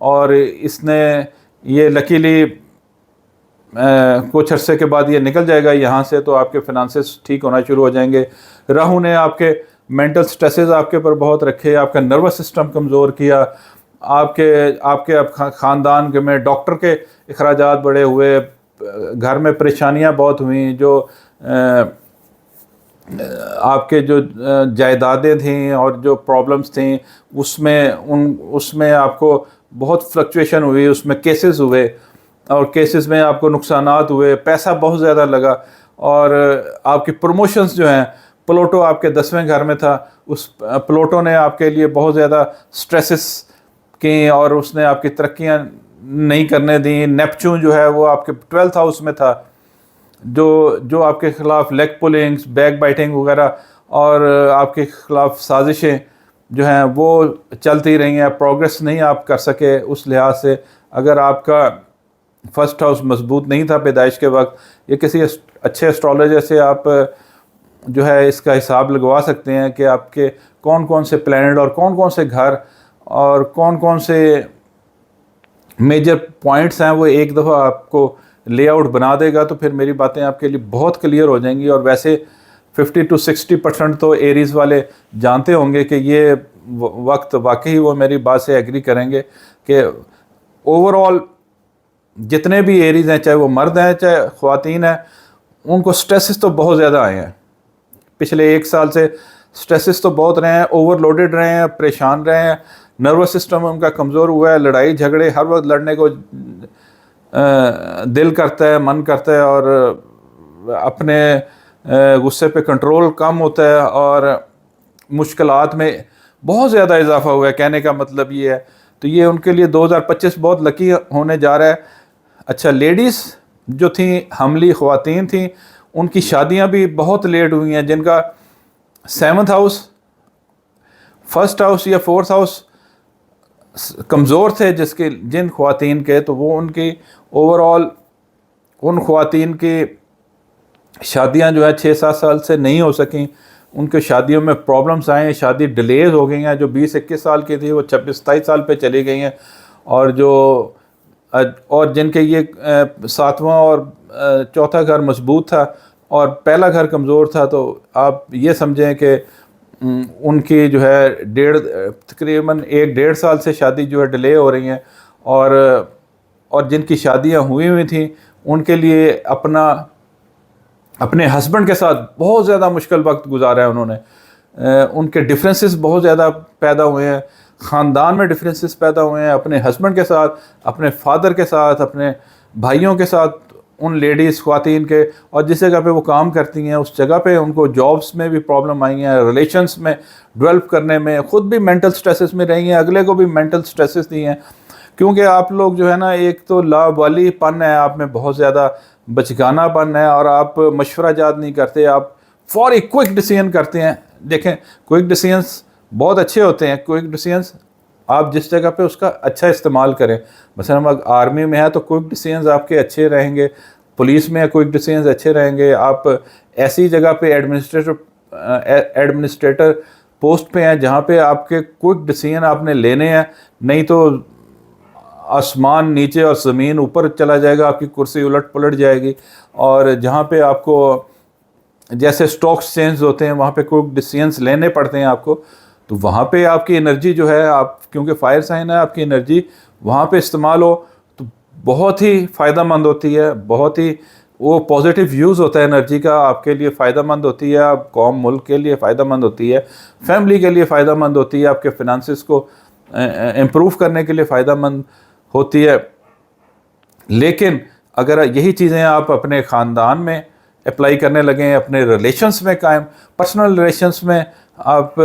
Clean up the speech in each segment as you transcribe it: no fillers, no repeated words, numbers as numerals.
اور اس نے یہ لکیلی کچھ عرصے کے بعد یہ نکل جائے گا یہاں سے، تو آپ کے فنانسز ٹھیک ہونا شروع ہو جائیں گے۔ راہو نے آپ کے مینٹل سٹریسز آپ کے اوپر بہت رکھے، آپ کا نروس سسٹم کمزور کیا، آپ کے خاندان کے میں ڈاکٹر کے اخراجات بڑے ہوئے، گھر میں پریشانیاں بہت ہوئیں، جو آپ کے جو جائیدادیں تھیں اور جو پرابلمس تھیں اس میں آپ کو بہت فلکچویشن ہوئی، اس میں کیسز ہوئے، اور کیسز میں آپ کو نقصانات ہوئے، پیسہ بہت زیادہ لگا، اور آپ کی پروموشنز جو ہیں، پلوٹو آپ کے 10ویں گھر میں تھا، اس پلوٹو نے آپ کے لیے بہت زیادہ سٹریسز کی اور اس نے آپ کی ترقیاں نہیں کرنے دیں۔ نیپچون جو ہے وہ آپ کے 12th ہاؤس میں تھا، جو آپ کے خلاف لیگ پولنگز، بیک بائٹنگ وغیرہ اور آپ کے خلاف سازشیں جو ہیں وہ چلتی رہی ہیں، پروگریس نہیں آپ کر سکے اس لحاظ سے۔ اگر آپ کا فرسٹ ہاؤس مضبوط نہیں تھا پیدائش کے وقت، یہ کسی اچھے اسٹرالوجر سے آپ جو ہے اس کا حساب لگوا سکتے ہیں کہ آپ کے کون کون سے پلینٹ اور کون کون سے گھر اور کون کون سے میجر پوائنٹس ہیں، وہ ایک دفعہ آپ کو لے آؤٹ بنا دے گا، تو پھر میری باتیں آپ کے لیے بہت کلیئر ہو جائیں گی۔ اور ویسے 50 to 60% تو ایریز والے جانتے ہوں گے کہ یہ وقت واقعی وہ میری بات سے ایگری کریں گے کہ اوور آل جتنے بھی ایریز ہیں، چاہے وہ مرد ہیں چاہے خواتین ہیں، ان کو سٹریسز تو بہت زیادہ آئے ہیں پچھلے 1 سال سے۔ سٹریسز تو بہت رہے ہیں، اوور لوڈڈ رہے ہیں، پریشان رہے ہیں، نروس سسٹم ان کا کمزور ہوا ہے، لڑائی جھگڑے ہر وقت لڑنے کو دل کرتا ہے، من کرتا ہے، اور اپنے غصے پہ کنٹرول کم ہوتا ہے، اور مشکلات میں بہت زیادہ اضافہ ہوا ہے، کہنے کا مطلب یہ ہے۔ تو یہ ان کے لیے 2025 بہت لکی ہونے جا رہا ہے۔ اچھا، لیڈیز جو تھیں، حملی خواتین تھیں، ان کی شادیاں بھی بہت لیٹ ہوئی ہیں، جن کا 7th ہاؤس، 1st ہاؤس یا 4th ہاؤس کمزور تھے، جن خواتین کے، تو وہ ان کی اوور آل ان خواتین کی شادیاں جو ہے 6-7 سال سے نہیں ہو سکیں، ان کے شادیوں میں پرابلمس آئے ہیں، شادی ڈیلیز ہو گئی ہیں، جو 20-21 سال کی تھی وہ 26-27 سال پہ چلی گئی ہیں، اور جن کے یہ 7واں اور 4تھا گھر مضبوط تھا اور پہلا گھر کمزور تھا، تو آپ یہ سمجھیں کہ ان کی جو ہے تقریباً 1-1.5 سال سے شادی جو ہے ڈیلے ہو رہی ہیں، اور جن کی شادیاں ہوئی تھیں ان کے لیے اپنے ہسبینڈ کے ساتھ بہت زیادہ مشکل وقت گزارا ہے انہوں نے۔ ان کے ڈفرینسز بہت زیادہ پیدا ہوئے ہیں، خاندان میں ڈفرینسز پیدا ہوئے ہیں، اپنے ہسبینڈ کے ساتھ، اپنے فادر کے ساتھ، اپنے بھائیوں کے ساتھ، ان لیڈیز خواتین کے، اور جس جگہ پہ وہ کام کرتی ہیں اس جگہ پہ ان کو جابس میں بھی پرابلم آئی ہیں، ریلیشنز میں ڈیولپ کرنے میں، خود بھی مینٹل سٹریسز میں رہی ہیں، اگلے کو بھی مینٹل سٹریسز دی ہیں، کیونکہ آپ لوگ جو ہے نا، ایک تو لاوالی پن ہے آپ میں، بہت زیادہ بچگانہ پن ہے، اور آپ مشورہ جات نہیں کرتے، آپ فوری کوئک ڈیسیژن کرتے ہیں۔ دیکھیں، کوئک ڈیسیژنس بہت اچھے ہوتے ہیں، کوئک ڈیسیژنس آپ جس جگہ پہ اس کا اچھا استعمال کریں، مثلا آرمی میں ہے تو کوئک ڈیسیژنز آپ کے اچھے رہیں گے، پولیس میں کوئک ڈیسیژنز اچھے رہیں گے، آپ ایسی جگہ پہ ایڈمنسٹریٹر پوسٹ پہ ہیں جہاں پہ آپ کے کوئک ڈیسیژن آپ نے لینے ہیں، نہیں تو آسمان نیچے اور زمین اوپر چلا جائے گا، آپ کی کرسی الٹ پلٹ جائے گی۔ اور جہاں پہ آپ کو جیسے اسٹاکس چینج ہوتے ہیں وہاں پہ کوئی ڈیسیژنس لینے پڑتے ہیں آپ کو، تو وہاں پہ آپ کی انرجی جو ہے، آپ کیونکہ فائر سائن ہے، آپ کی انرجی وہاں پہ استعمال ہو تو بہت ہی فائدہ مند ہوتی ہے، بہت ہی وہ پازیٹیو یوز ہوتا ہے انرجی کا، آپ کے لیے فائدہ مند ہوتی ہے، آپ قوم ملک کے لیے فائدہ مند ہوتی ہے، فیملی کے لیے فائدہ مند ہوتی ہے، آپ کے فنانسز کو امپروو کرنے کے لیے فائدہ مند ہوتی ہے۔ لیکن اگر یہی چیزیں آپ اپنے خاندان میں اپلائی کرنے لگیں، اپنے ریلیشنز میں پرسنل ریلیشنز میں آپ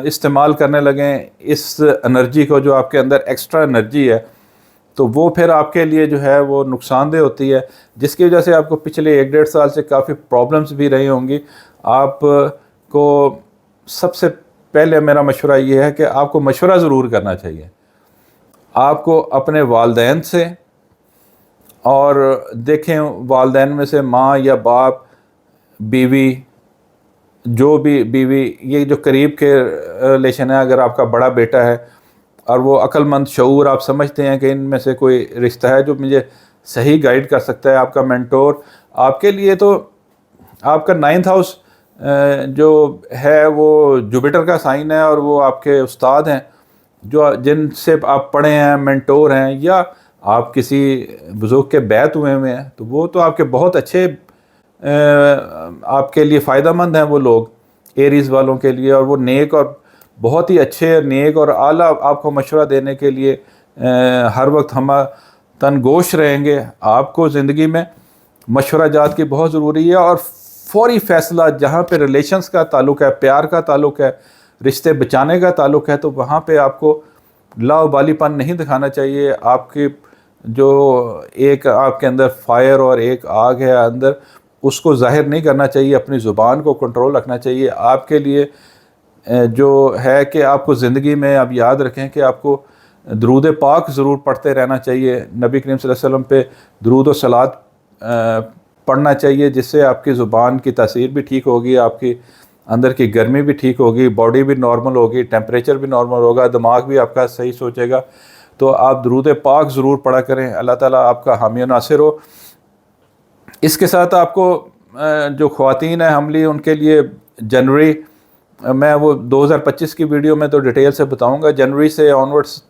استعمال کرنے لگیں اس انرجی کو، جو آپ کے اندر ایکسٹرا انرجی ہے، تو وہ پھر آپ کے لیے جو ہے وہ نقصان دہ ہوتی ہے، جس کی وجہ سے آپ کو پچھلے 1-1.5 سال سے کافی پرابلمس بھی رہی ہوں گی۔ آپ کو سب سے پہلے میرا مشورہ یہ ہے کہ آپ کو مشورہ ضرور کرنا چاہیے، آپ کو اپنے والدین سے، اور دیکھیں والدین میں سے ماں یا باپ، بیوی، جو بھی بیوی، یہ جو قریب کے ریلیشن ہے، اگر آپ کا بڑا بیٹا ہے اور وہ عقل مند شعور آپ سمجھتے ہیں کہ ان میں سے کوئی رشتہ ہے جو مجھے صحیح گائیڈ کر سکتا ہے، آپ کا مینٹور آپ کے لیے، تو آپ کا 9th ہاؤس جو ہے وہ جوپیٹر کا سائن ہے، اور وہ آپ کے استاد ہیں جو جن سے آپ پڑھے ہیں، مینٹور ہیں، یا آپ کسی بزرگ کے بیعت ہوئے ہیں، تو وہ تو آپ کے بہت اچھے آپ کے لیے فائدہ مند ہیں وہ لوگ، ایریز والوں کے لیے، اور وہ نیک اور بہت ہی اچھے نیک اور اعلیٰ آپ کو مشورہ دینے کے لیے ہر وقت ہم تنگوش رہیں گے۔ آپ کو زندگی میں مشورہ جات کی بہت ضروری ہے، اور فوری فیصلہ جہاں پہ ریلیشنز کا تعلق ہے، پیار کا تعلق ہے، رشتے بچانے کا تعلق ہے، تو وہاں پہ آپ کو لاابالی پن نہیں دکھانا چاہیے۔ آپ کی جو ایک آپ کے اندر فائر اور ایک آگ ہے اندر، اس کو ظاہر نہیں کرنا چاہیے، اپنی زبان کو کنٹرول رکھنا چاہیے۔ آپ کے لیے جو ہے کہ آپ کو زندگی میں آپ یاد رکھیں کہ آپ کو درود پاک ضرور پڑھتے رہنا چاہیے، نبی کریم صلی اللہ علیہ وسلم پہ درود و صلوات پڑھنا چاہیے، جس سے آپ کی زبان کی تاثیر بھی ٹھیک ہوگی، آپ کی اندر کی گرمی بھی ٹھیک ہوگی، باڈی بھی نارمل ہوگی، ٹیمپریچر بھی نارمل ہوگا، دماغ بھی آپ کا صحیح سوچے گا۔ تو آپ درود پاک ضرور پڑھا کریں، اللہ تعالیٰ آپ کا حامی و ناصر ہو۔ اس کے ساتھ آپ کو جو خواتین ہیں حملی، ان کے لیے جنوری، میں وہ 2025 کی ویڈیو میں تو ڈیٹیل سے بتاؤں گا، جنوری سے آنورڈس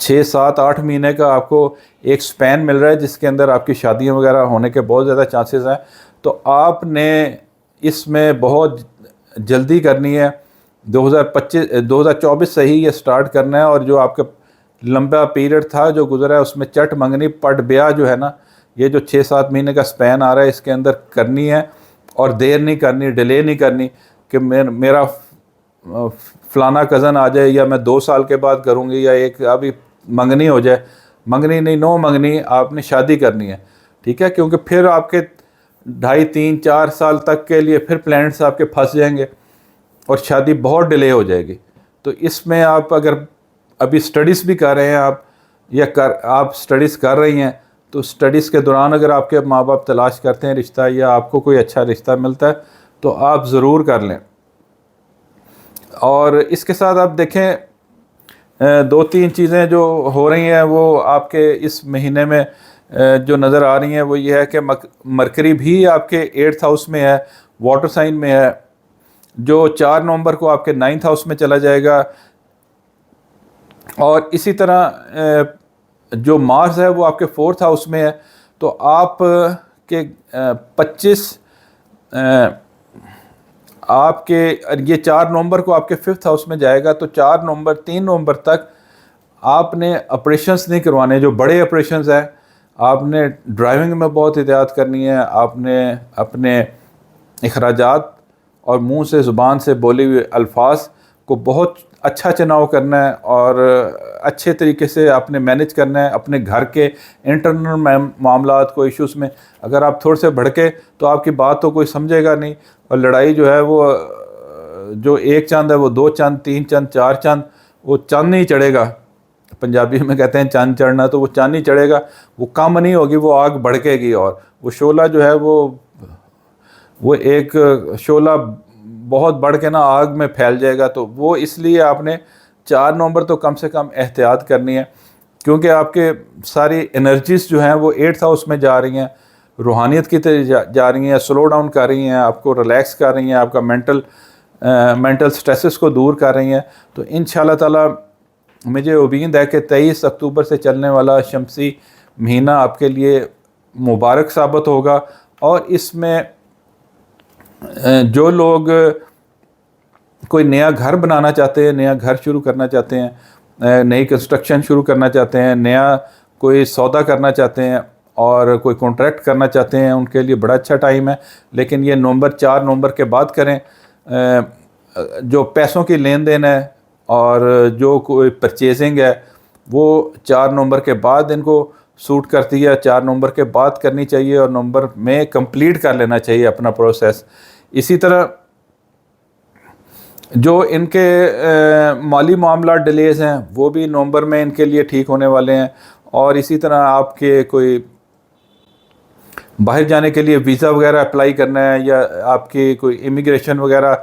6 7 8 مہینے کا آپ کو ایک سپین مل رہا ہے، جس کے اندر آپ کی شادیاں وغیرہ ہونے کے بہت زیادہ چانسز ہیں۔ تو آپ نے اس میں بہت جلدی کرنی ہے، 2024 سے ہی یہ سٹارٹ کرنا ہے، اور جو آپ کا لمبا پیریڈ تھا جو گزرا ہے، اس میں چٹ منگنی پٹ بیاہ جو ہے نا، یہ جو 6 7 مہینے کا سپین آ رہا ہے، اس کے اندر کرنی ہے، اور دیر نہیں کرنی، ڈیلے نہیں کرنی کہ میرا فلانا کزن آ جائے، یا میں 2 سال کے بعد کروں گی، یا ایک ابھی منگنی ہو جائے۔ منگنی نہیں، نو منگنی، آپ نے شادی کرنی ہے، ٹھیک ہے؟ کیونکہ پھر آپ کے 2.5 3 4 سال تک کے لیے پھر پلانٹس آپ کے پھنس جائیں گے، اور شادی بہت ڈیلے ہو جائے گی۔ تو اس میں آپ اگر ابھی سٹڈیز بھی کر رہے ہیں آپ سٹڈیز کر رہی ہیں، تو سٹڈیز کے دوران اگر آپ کے ماں باپ تلاش کرتے ہیں رشتہ، یا آپ کو کوئی اچھا رشتہ ملتا ہے، تو آپ ضرور کر لیں۔ اور اس کے ساتھ آپ دیکھیں 2 3 چیزیں جو ہو رہی ہیں وہ آپ کے اس مہینے میں جو نظر آ رہی ہیں، وہ یہ ہے کہ مرکری بھی آپ کے 8th ہاؤس میں ہے، واٹر سائن میں ہے، جو 4 نومبر کو آپ کے 9th ہاؤس میں چلا جائے گا۔ اور اسی طرح جو مارس ہے وہ آپ کے 4th ہاؤس میں ہے، تو آپ کے 25 آپ کے یہ 4 نومبر کو آپ کے 5th ہاؤس میں جائے گا، تو 3 نومبر تک آپ نے آپریشنز نہیں کروانے، جو بڑے آپریشنز ہیں۔ آپ نے ڈرائیونگ میں بہت احتیاط کرنی ہے، آپ نے اپنے اخراجات اور منہ سے زبان سے بولے ہوئے الفاظ کو بہت اچھا چناؤ کرنا ہے، اور اچھے طریقے سے آپ نے مینیج کرنا ہے اپنے گھر کے انٹرنل معاملات کو، ایشوز میں۔ اگر آپ تھوڑے سے بھڑکے تو آپ کی بات تو کوئی سمجھے گا نہیں، اور لڑائی جو ہے وہ جو 1 چاند ہے وہ 2 چاند 3 چاند 4 چاند، وہ چاند نہیں چڑھے گا۔ پنجابی میں کہتے ہیں چاند چڑھنا، تو وہ چاند نہیں چڑھے گا، وہ کم نہیں ہوگی، وہ آگ بھڑکے گی، اور وہ شعلہ جو ہے وہ ایک شعلہ بہت بڑھ کے نا آگ میں پھیل جائے گا۔ تو وہ اس لیے آپ نے 4 نومبر تو کم سے کم احتیاط کرنی ہے، کیونکہ آپ کے ساری انرجیز جو ہیں وہ 8th ہاؤس میں جا رہی ہیں، روحانیت کی طرف جا رہی ہیں، سلو ڈاؤن کر رہی ہیں، آپ کو ریلیکس کر رہی ہیں، آپ کا مینٹل سٹریسز کو دور کر رہی ہیں۔ تو انشاءاللہ تعالی مجھے امید ہے کہ 23 اکتوبر سے چلنے والا شمسی مہینہ آپ کے لیے مبارک ثابت ہوگا، اور اس میں جو لوگ کوئی نیا گھر بنانا چاہتے ہیں، نیا گھر شروع کرنا چاہتے ہیں، نئی کنسٹرکشن شروع کرنا چاہتے ہیں، نیا کوئی سودا کرنا چاہتے ہیں، اور کوئی کانٹریکٹ کرنا چاہتے ہیں، ان کے لیے بڑا اچھا ٹائم ہے۔ لیکن یہ 4 نومبر کے بعد کریں۔ جو پیسوں کی لین دین ہے اور جو کوئی پرچیزنگ ہے، وہ 4 نومبر کے بعد ان کو سوٹ کرتی ہے، 4 نومبر کے بعد کرنی چاہیے، اور نومبر میں کمپلیٹ کر لینا چاہیے اپنا پروسیس۔ اسی طرح جو ان کے مالی معاملات ڈیلیز ہیں، وہ بھی نومبر میں ان کے لیے ٹھیک ہونے والے ہیں۔ اور اسی طرح آپ کے کوئی باہر جانے کے لیے ویزا وغیرہ اپلائی کرنا ہے، یا آپ کی کوئی امیگریشن وغیرہ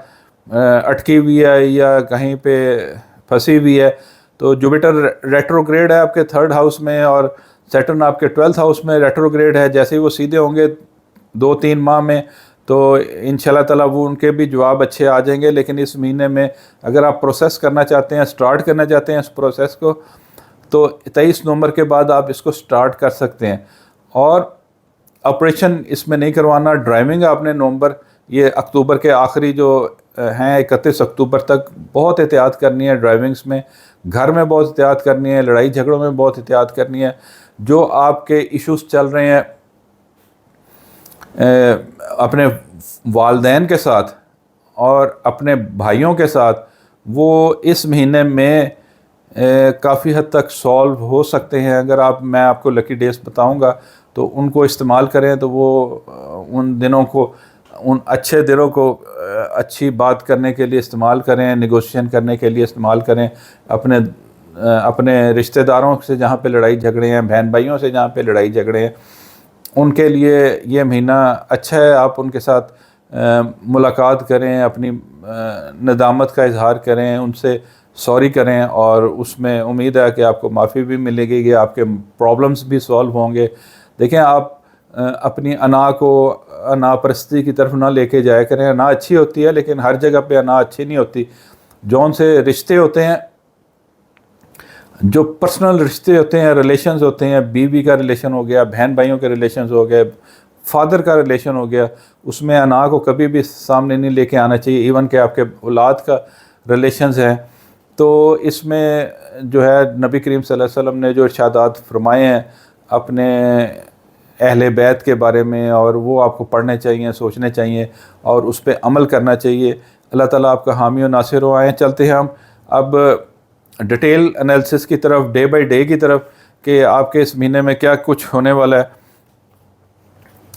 اٹکی ہوئی ہے، یا کہیں پہ پھنسی ہوئی ہے، تو جوپیٹر ریٹروگریڈ ہے آپ کے 3rd ہاؤس میں، اور سیٹرن آپ کے 12th ہاؤس میں ریٹروگریڈ ہے. جیسے ہی وہ سیدھے ہوں گے 2-3 ماہ میں تو انشاءاللہ تعالیٰ وہ ان کے بھی جواب اچھے آ جائیں گے. لیکن اس مہینے میں اگر آپ پروسیس کرنا چاہتے ہیں، سٹارٹ کرنا چاہتے ہیں اس پروسیس کو، تو 23 نومبر کے بعد آپ اس کو سٹارٹ کر سکتے ہیں. اور آپریشن اس میں نہیں کروانا. ڈرائیونگ آپ نے نومبر، یہ اکتوبر کے آخری جو ہیں 31 اکتوبر تک بہت احتیاط کرنی ہے ڈرائیونگس میں. گھر میں بہت احتیاط کرنی ہے، لڑائی جھگڑوں میں بہت احتیاط کرنی ہے. جو آپ کے ایشوز چل رہے ہیں اپنے والدین کے ساتھ اور اپنے بھائیوں کے ساتھ، وہ اس مہینے میں کافی حد تک سولو ہو سکتے ہیں. اگر میں آپ کو لکی ڈیز بتاؤں گا تو ان کو استعمال کریں، تو وہ ان دنوں کو، ان اچھے دنوں کو اچھی بات کرنے کے لیے استعمال کریں، نیگوشیشن کرنے کے لیے استعمال کریں. اپنے رشتہ داروں سے جہاں پہ لڑائی جھگڑے ہیں، بہن بھائیوں سے جہاں پہ لڑائی جھگڑے ہیں، ان کے لیے یہ مہینہ اچھا ہے. آپ ان کے ساتھ ملاقات کریں، اپنی ندامت کا اظہار کریں، ان سے سوری کریں، اور اس میں امید ہے کہ آپ کو معافی بھی ملے گی، کہ آپ کے پرابلمس بھی سولو ہوں گے. دیکھیں، آپ اپنی انا کو انا پرستی کی طرف نہ لے کے جایا کریں. انا اچھی ہوتی ہے لیکن ہر جگہ پہ انا اچھی نہیں ہوتی. جون سے رشتے ہوتے ہیں، جو پرسنل رشتے ہوتے ہیں، ریلیشنز ہوتے ہیں، بیوی کا ریلیشن ہو گیا، بہن بھائیوں کے ریلیشنز ہو گئے، فادر کا ریلیشن ہو گیا، اس میں انا کو کبھی بھی سامنے نہیں لے کے آنا چاہیے. ایون کہ آپ کے اولاد کا ریلیشنز ہیں، تو اس میں جو ہے نبی کریم صلی اللہ علیہ وسلم نے جو ارشادات فرمائے ہیں اپنے اہل بیت کے بارے میں، اور وہ آپ کو پڑھنے چاہیے، سوچنے چاہیے، اور اس پہ عمل کرنا چاہیے. اللہ تعالیٰ آپ کا حامی و ناصر ہو. آئیں چلتے ہیں ہم اب ڈیٹیل انالیسس کی طرف، ڈے بائی ڈے کی طرف، کہ آپ کے اس مہینے میں کیا کچھ ہونے والا ہے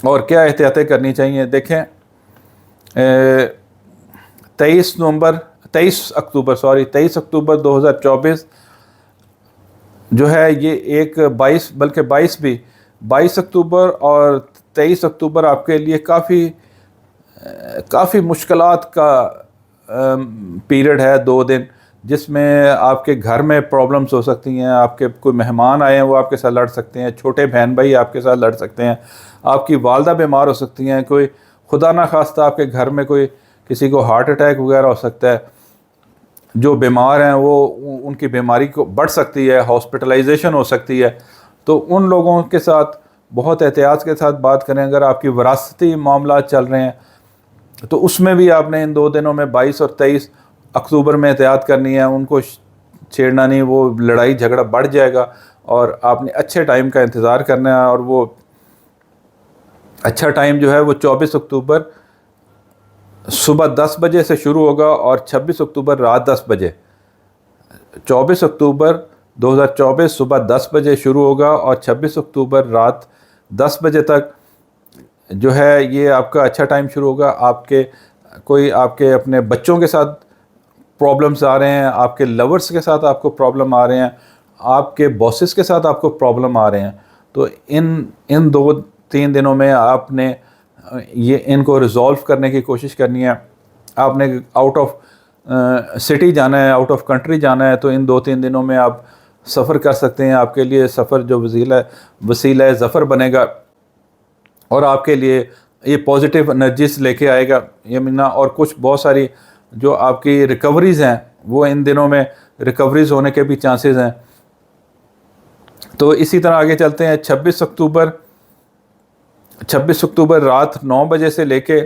اور کیا احتیاطیں کرنی چاہیے. دیکھیں، 23 اکتوبر 2024 جو ہے، یہ ایک 22 اکتوبر اور 23 اکتوبر آپ کے لیے کافی مشکلات کا پیریڈ ہے. 2 دن جس میں آپ کے گھر میں پرابلمس ہو سکتی ہیں. آپ کے کوئی مہمان آئے ہیں، وہ آپ کے ساتھ لڑ سکتے ہیں. چھوٹے بہن بھائی آپ کے ساتھ لڑ سکتے ہیں. آپ کی والدہ بیمار ہو سکتی ہیں. کوئی خدا نہ خواستہ آپ کے گھر میں کسی کو ہارٹ اٹیک وغیرہ ہو سکتا ہے. جو بیمار ہیں وہ ان کی بیماری کو بڑھ سکتی ہے، ہاسپٹلائزیشن ہو سکتی ہے. تو ان لوگوں کے ساتھ بہت احتیاط کے ساتھ بات کریں. اگر آپ کی وراثتی معاملات چل رہے ہیں تو اس میں بھی آپ نے ان 2 دنوں میں 22 اور 23 اکتوبر میں احتیاط کرنی ہے. ان کو چھیڑنا نہیں، وہ لڑائی جھگڑا بڑھ جائے گا. اور آپ نے اچھے ٹائم کا انتظار کرنا ہے، اور وہ اچھا ٹائم جو ہے وہ 24 اکتوبر صبح 10 بجے سے شروع ہوگا اور 26 اکتوبر رات 10 بجے. 24 اکتوبر 2024 صبح 10 بجے شروع ہوگا اور 26 اکتوبر رات 10 بجے تک جو ہے یہ آپ کا اچھا ٹائم شروع ہوگا. آپ کے اپنے بچوں کے ساتھ پرابلمس آ رہے ہیں، آپ کے لورز کے ساتھ آپ کو پرابلم آ رہے ہیں، آپ کے باسز کے ساتھ آپ کو پرابلم آ رہے ہیں، تو ان 2-3 دنوں میں آپ نے ان کو ریزولو کرنے کی کوشش کرنی ہے. آپ نے آؤٹ آف سٹی جانا ہے، آؤٹ آف کنٹری جانا ہے، تو ان 2-3 دنوں میں آپ سفر کر سکتے ہیں. آپ کے لیے سفر جو وسیلہ ظفر بنے گا، اور آپ کے لیے یہ پازیٹیو انرجیز لے کے آئے گا یہ مہینہ. اور کچھ بہت ساری جو آپ کی ریکوریز ہیں، وہ ان دنوں میں ریکوریز ہونے کے بھی چانسز ہیں. تو اسی طرح آگے چلتے ہیں. 26 اکتوبر رات 9 بجے سے لے کے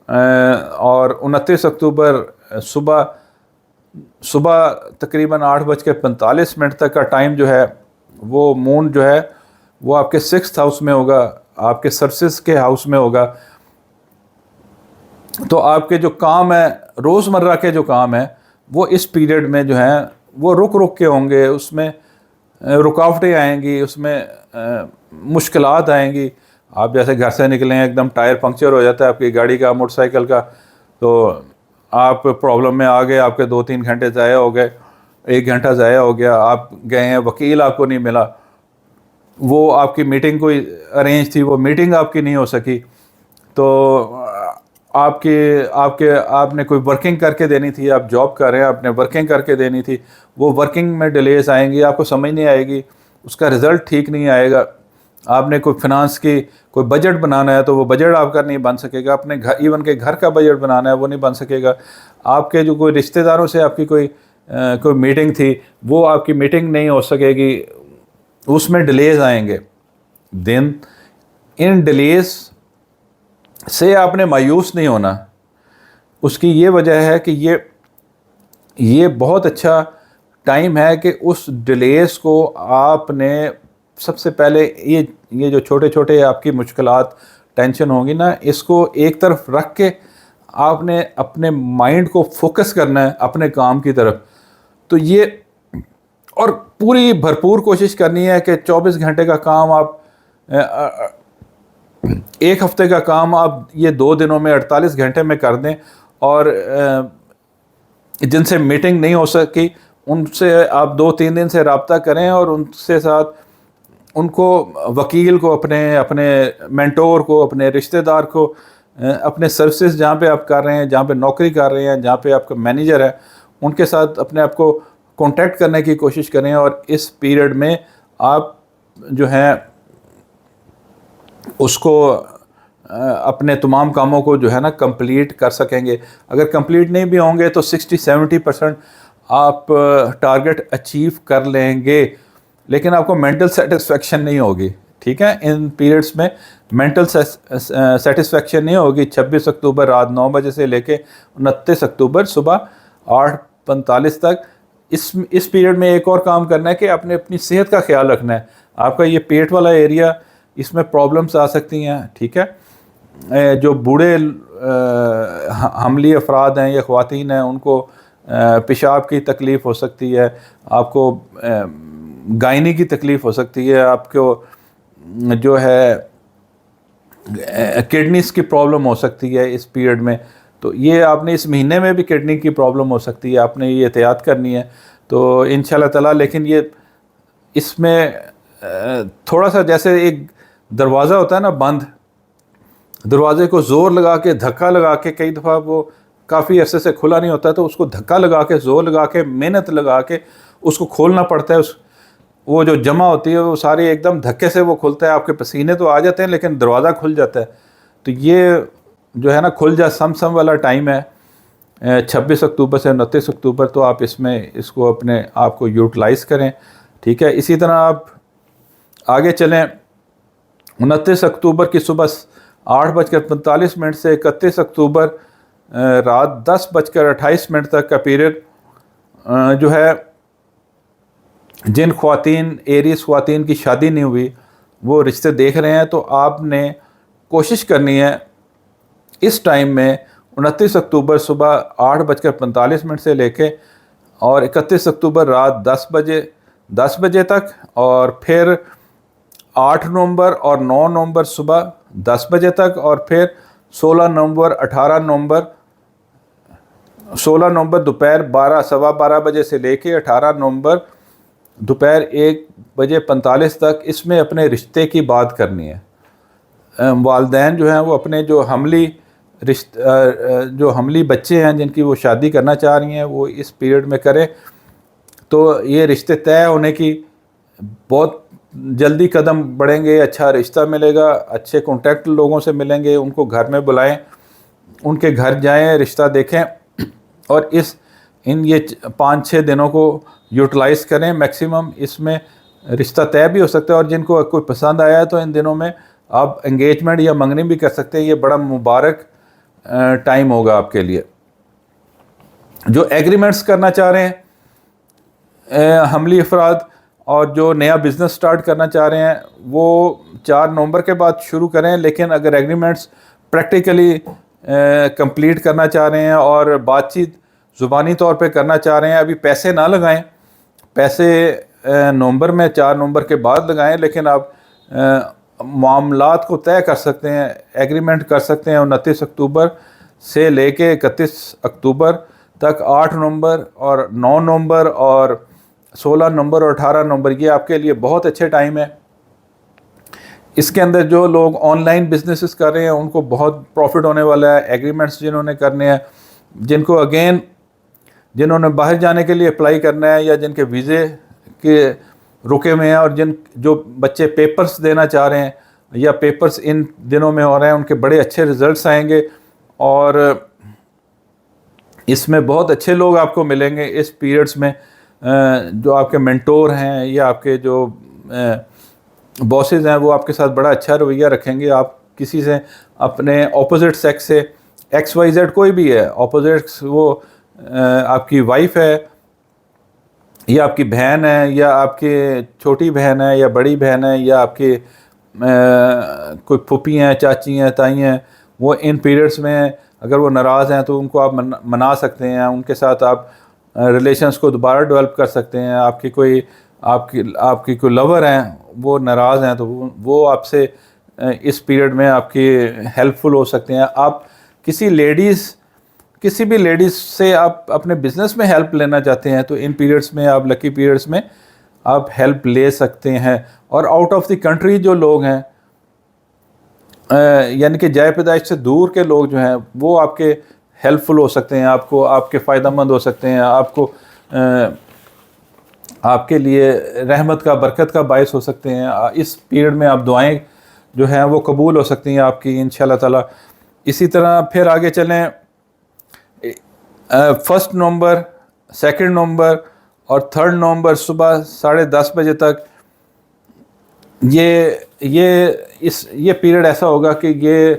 اور 29 اکتوبر صبح تقریباً 8:45 تک کا ٹائم جو ہے، وہ مون جو ہے وہ آپ کے 6th ہاؤس میں ہوگا، آپ کے سرسز کے ہاؤس میں ہوگا. تو آپ کے جو کام ہیں، روزمرہ کے جو کام ہیں، وہ اس پیریڈ میں جو ہیں وہ رک کے ہوں گے. اس میں رکاوٹیں آئیں گی، اس میں مشکلات آئیں گی. آپ جیسے گھر سے نکلیں، ایک دم ٹائر پنکچر ہو جاتا ہے آپ کی گاڑی کا، موٹر سائیکل کا، تو آپ پرابلم میں آ گئے. آپ کے 2-3 گھنٹے ضائع ہو گئے، 1 گھنٹہ ضائع ہو گیا. آپ گئے ہیں، وکیل آپ کو نہیں ملا، وہ آپ کی میٹنگ کوئی ارینج تھی، وہ میٹنگ آپ کی نہیں ہو سکی. تو آپ نے کوئی ورکنگ کر کے دینی تھی, آپ جاب کر رہے ہیں, آپ نے ورکنگ کر کے دینی تھی, وہ ورکنگ میں ڈیلیز آئیں گی, آپ کو سمجھ نہیں آئے گی, اس کا رزلٹ ٹھیک نہیں آئے گا. آپ نے کوئی فنانس کی کوئی بجٹ بنانا ہے تو وہ بجٹ آپ کا نہیں بن سکے گا. اپنے گھر ایون کہ گھر کا بجٹ بنانا ہے وہ نہیں بن سکے گا. آپ کے جو کوئی رشتہ داروں سے آپ کی کوئی میٹنگ تھی وہ آپ کی میٹنگ نہیں ہو سکے گی, اس میں ڈیلیز آئیں گے. دین ان ڈیلیز سے آپ نے مایوس نہیں ہونا. اس کی یہ وجہ ہے کہ یہ بہت اچھا ٹائم ہے کہ اس ڈیلیز کو آپ نے سب سے پہلے یہ جو چھوٹے چھوٹے آپ کی مشکلات ٹینشن ہوں گی نا, اس کو ایک طرف رکھ کے آپ نے اپنے مائنڈ کو فوکس کرنا ہے اپنے کام کی طرف. تو یہ اور پوری بھرپور کوشش کرنی ہے کہ 24 گھنٹے کا کام آپ ایک ہفتے کا کام آپ یہ 2 دنوں میں 48 گھنٹے میں کر دیں. اور جن سے میٹنگ نہیں ہو سکی ان سے آپ 2-3 دن سے رابطہ کریں اور ان سے ساتھ ان کو وکیل کو اپنے مینٹور کو, اپنے رشتہ دار کو, اپنے سروسز جہاں پہ آپ کر رہے ہیں, جہاں پہ نوکری کر رہے ہیں, جہاں پہ آپ کا مینیجر ہے, ان کے ساتھ اپنے آپ کو کانٹیکٹ کرنے کی کوشش کریں. اور اس پیریڈ میں آپ جو ہیں اس کو اپنے تمام کاموں کو جو ہے نا کمپلیٹ کر سکیں گے. اگر کمپلیٹ نہیں بھی ہوں گے تو 60-70% آپ ٹارگٹ اچیو کر لیں گے, لیکن آپ کو مینٹل سیٹسفیکشن نہیں ہوگی. ٹھیک ہے, ان پیریڈز میں مینٹل سیٹسفیکشن نہیں ہوگی. 26 اکتوبر رات 9 بجے سے لے کے 29 اکتوبر صبح 8:45 تک اس پیریڈ میں ایک اور کام کرنا ہے کہ آپ نے اپنی صحت کا خیال رکھنا ہے. آپ کا یہ پیٹ والا ایریا, اس میں پرابلمس آ سکتی ہیں. ٹھیک ہے, جو بوڑھے حملی افراد ہیں یا خواتین ہیں ان کو پیشاب کی تکلیف ہو سکتی ہے, آپ کو گائنی کی تکلیف ہو سکتی ہے, آپ کو جو ہے کڈنیز کی پرابلم ہو سکتی ہے اس پیریڈ میں. تو یہ آپ نے اس مہینے میں بھی کڈنی کی پرابلم ہو سکتی ہے, آپ نے یہ احتیاط کرنی ہے. تو انشاءاللہ تعالیٰ, لیکن یہ اس میں تھوڑا سا جیسے ایک دروازہ ہوتا ہے نا بند, دروازے کو زور لگا کے دھکا لگا کے, کئی دفعہ وہ کافی عرصے سے کھلا نہیں ہوتا تو اس کو دھکا لگا کے زور لگا کے محنت لگا کے اس کو کھولنا پڑتا ہے. وہ جو جمع ہوتی ہے وہ ساری ایک دم دھکے سے وہ کھلتا ہے, آپ کے پسینے تو آ جاتے ہیں لیکن دروازہ کھل جاتا ہے. تو یہ جو ہے نا کھل جا سم والا ٹائم ہے 26 اکتوبر سے 29 اکتوبر. تو آپ اس کو اپنے آپ کو یوٹیلائز کریں. ٹھیک ہے, اسی طرح آپ آگے چلیں. 29 اکتوبر کی صبح 8:45 سے 31 اکتوبر رات 10:28 تک کا پیریڈ جو ہے, جن ایریز خواتین کی شادی نہیں ہوئی وہ رشتے دیکھ رہے ہیں, تو آپ نے کوشش کرنی ہے اس ٹائم میں 29 اکتوبر صبح 8:45 سے لے کے اور 31 اکتوبر رات 10 بجے تک, اور پھر 8 نومبر اور 9 نومبر صبح 10 بجے تک, اور پھر 16 نومبر 16 نومبر دوپہر 12 بجے سے لے کے 18 نومبر دوپہر 1:45 تک. اس میں اپنے رشتے کی بات کرنی ہے. والدین جو ہیں وہ اپنے جو حملی بچے ہیں جن کی وہ شادی کرنا چاہ رہی ہیں وہ اس پیریڈ میں کریں. تو یہ رشتے طے ہونے کی بہت جلدی قدم بڑھیں گے. اچھا رشتہ ملے گا, اچھے کانٹیکٹ لوگوں سے ملیں گے, ان کو گھر میں بلائیں, ان کے گھر جائیں, رشتہ دیکھیں, اور یہ 5-6 دنوں کو یوٹیلائز کریں میکسیمم. اس میں رشتہ طے بھی ہو سکتا ہے, اور جن کو کوئی پسند آیا ہے تو ان دنوں میں آپ انگیجمنٹ یا منگنی بھی کر سکتے ہیں. یہ بڑا مبارک ٹائم ہوگا آپ کے لیے. جو ایگریمنٹس کرنا چاہ رہے ہیں حملی افراد اور جو نیا بزنس سٹارٹ کرنا چاہ رہے ہیں وہ 4 نومبر کے بعد شروع کریں. لیکن اگر ایگریمنٹس پریکٹیکلی کمپلیٹ کرنا چاہ رہے ہیں اور بات چیت زبانی طور پہ کرنا چاہ رہے ہیں, ابھی پیسے نہ لگائیں. پیسے نومبر میں 4 نومبر کے بعد لگائیں, لیکن آپ معاملات کو طے کر سکتے ہیں, ایگریمنٹ کر سکتے ہیں 29 اکتوبر سے لے کے 31 اکتوبر تک. 8 نومبر اور 9 نومبر اور 16 نومبر اور 18 نومبر یہ آپ کے لیے بہت اچھے ٹائم ہے. اس کے اندر جو لوگ آن لائن بزنسز کر رہے ہیں ان کو بہت پروفٹ ہونے والا ہے. ایگریمنٹس جنہوں نے کرنے ہیں, جن کو اگین جنہوں نے باہر جانے کے لیے اپلائی کرنا ہے, یا جن کے ویزے کے رکے ہوئے ہیں, اور جو بچے پیپرز دینا چاہ رہے ہیں یا پیپرز ان دنوں میں ہو رہے ہیں, ان کے بڑے اچھے رزلٹس آئیں گے. اور اس میں بہت اچھے لوگ آپ کو ملیں گے اس پیریڈز میں, جو آپ کے مینٹور ہیں یا آپ کے جو باسز ہیں وہ آپ کے ساتھ بڑا اچھا رویہ رکھیں گے. آپ کسی سے اپنے اپوزٹ سیکس سے, ایکس وائی زیڈ کوئی بھی ہے اپوزٹ, وہ آپ کی وائف ہے یا آپ کی بہن ہے یا آپ کی چھوٹی بہن ہے یا بڑی بہن ہے یا آپ کی کوئی پھوپھی ہیں, چاچی ہیں, تائی ہیں, وہ ان پیریڈز میں اگر وہ ناراض ہیں تو ان کو آپ منا سکتے ہیں, ان کے ساتھ آپ ریلیشنز کو دوبارہ ڈیولپ کر سکتے ہیں. آپ کی کوئی لور ہیں وہ ناراض ہیں تو وہ آپ سے اس پیریڈ میں آپ کی ہیلپ فل ہو سکتے ہیں. آپ کسی بھی لیڈیز سے آپ اپنے بزنس میں ہیلپ لینا چاہتے ہیں تو ان پیریڈز میں آپ لکی پیریڈز میں آپ ہیلپ لے سکتے ہیں. اور آؤٹ آف دی کنٹری جو لوگ ہیں, یعنی کہ جائے پیدائش سے دور کے لوگ جو ہیں, وہ آپ کے ہیلپ فل ہو سکتے ہیں, آپ کے فائدہ مند ہو سکتے ہیں, آپ کے لیے رحمت کا, برکت کا باعث ہو سکتے ہیں. اس پیریڈ میں آپ دعائیں جو ہیں وہ قبول ہو سکتی ہیں آپ کی انشاءاللہ تعالی. اسی طرح پھر آگے چلیں, 1 نومبر, 2 نومبر اور 3 نومبر صبح 10:30 بجے تک یہ پیریڈ ایسا ہوگا کہ یہ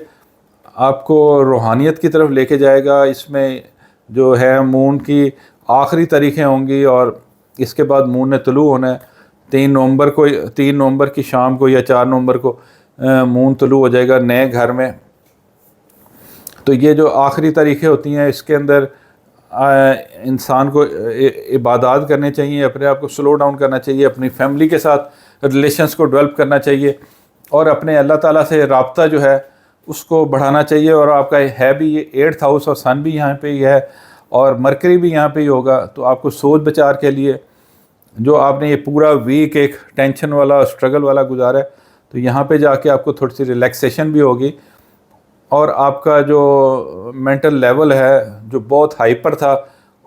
آپ کو روحانیت کی طرف لے کے جائے گا. اس میں جو ہے مون کی آخری تاریخیں ہوں گی اور اس کے بعد مون نے طلوع ہونا ہے. 3 نومبر کی شام کو یا 4 نومبر کو مون طلوع ہو جائے گا نئے گھر میں. تو یہ جو آخری تاریخیں ہوتی ہیں اس کے اندر انسان کو عبادات کرنے چاہیے, اپنے آپ کو سلو ڈاؤن کرنا چاہیے, اپنی فیملی کے ساتھ ریلیشنز کو ڈیولپ کرنا چاہیے, اور اپنے اللہ تعالیٰ سے رابطہ جو ہے اس کو بڑھانا چاہیے. اور آپ کا ہے بھی یہ 8th ہاؤس, اور سن بھی یہاں پہ ہی ہے اور مرکری بھی یہاں پہ ہی ہوگا. تو آپ کو سوچ بچار کے لیے جو آپ نے یہ پورا ویک ایک ٹینشن والا اسٹرگل والا گزارا ہے, تو یہاں پہ جا کے آپ کو تھوڑی سی ریلیکسیشن بھی ہوگی, اور آپ کا جو مینٹل لیول ہے جو بہت ہائپر تھا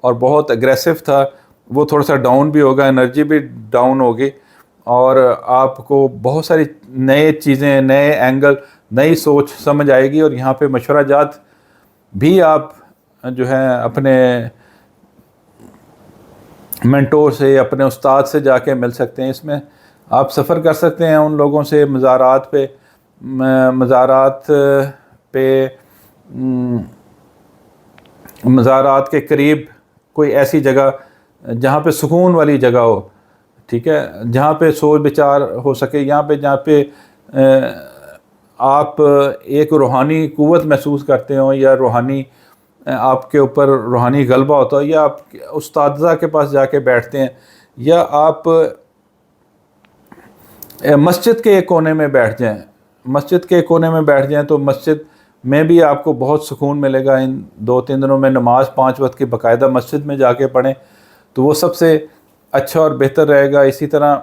اور بہت اگریسو تھا وہ تھوڑا سا ڈاؤن بھی ہوگا, انرجی بھی ڈاؤن ہوگی, اور آپ کو بہت ساری نئے چیزیں, نئے اینگل, نئی سوچ سمجھ آئے گی. اور یہاں پہ مشورہ جات بھی آپ جو ہیں اپنے مینٹور سے, اپنے استاد سے جا کے مل سکتے ہیں. اس میں آپ سفر کر سکتے ہیں ان لوگوں سے, مزارات کے قریب کوئی ایسی جگہ جہاں پہ سکون والی جگہ ہو, ٹھیک ہے, جہاں پہ سوچ بچار ہو سکے, جہاں پہ آپ ایک روحانی قوت محسوس کرتے ہوں, یا روحانی آپ کے اوپر روحانی غلبہ ہوتا ہو, یا آپ استاذہ کے پاس جا کے بیٹھتے ہیں, یا آپ مسجد کے ایک کونے میں بیٹھ جائیں, تو مسجد میں بھی آپ کو بہت سکون ملے گا. ان 2-3 دنوں میں نماز 5 وقت کی باقاعدہ مسجد میں جا کے پڑھیں تو وہ سب سے اچھا اور بہتر رہے گا. اسی طرح